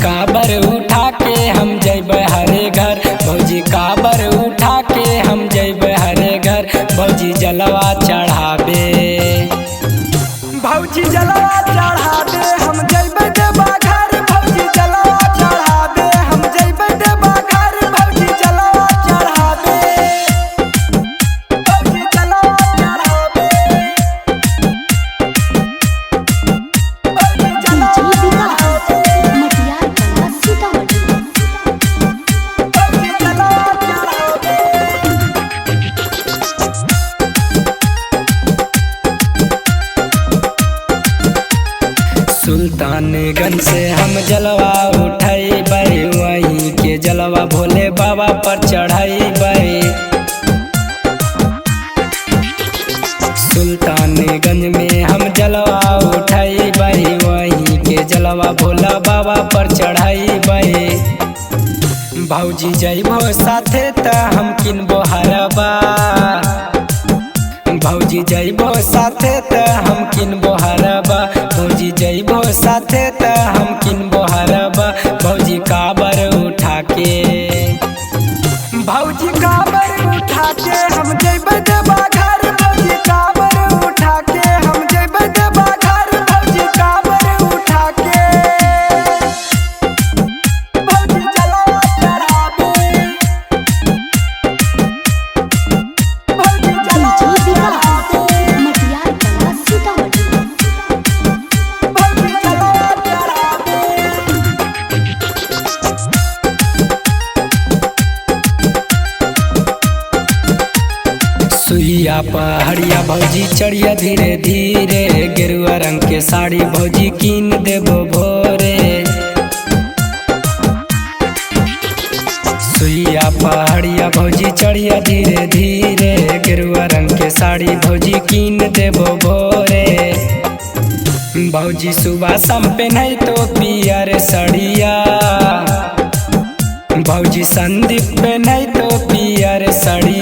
काबर उठा के हम जइबै हरे घर, भौजी काबर उठा के हम जइबै हरे घर। भौजी जलवा चढ़ाबे, भौजी जलवा चढ़ाबे हम जइबै देवा घर। भौजी जलवा चढ़ाबे हम जइबै देवा घर। भौजी जलवा चढ़ाबे, भौजी जलवा चढ़ाबे, भौजी जलवा चढ़ाबे, मटियार कला सीतामढ़ी। भौजी जलवा चढ़ाबे। सुल्तानगंज से हम जलवा उठैबै, वहीं के जलवा भोले बाबा पर चढ़ैबै। सुल्तानगंज में हम जलवा उठैबै, वहीं के जलवा भोला बाबा पर चढ़ैबै। भौजी जइबो साथे त हम किनबो हरबा, भौजी जइबो साथे त हम किनबो हरबा। भौजी जइबो साथे त हम किनबो हरबा। भौजी काबर उठा के, भौजी काबर उठा के हम जइबै देवा घर। भौजी काबर उठा के हम जइबै देवा घर। भौजी काबर उठा के, भौजी जलवा चढ़ाबे, भौजी जलवा चढ़ाबे, मटियार कला सीतामढ़ी। भौजी जलवा चढ़ाबे। सुइया पहाड़िया भौजी चढ़िया धीरे धीरे, गेरुआ रंग के साड़ी भौजी कीन देबो भोरे। सुइया पहाड़िया भौजी चढ़िया धीरे धीरे, गेरुआ रंग के साड़ी भौजी कीन देबो भोरे। भौजी सुबह शाम पहनाई तो पियर सड़िया, भौजी संदीप पहनाई तो पियर सड़िया।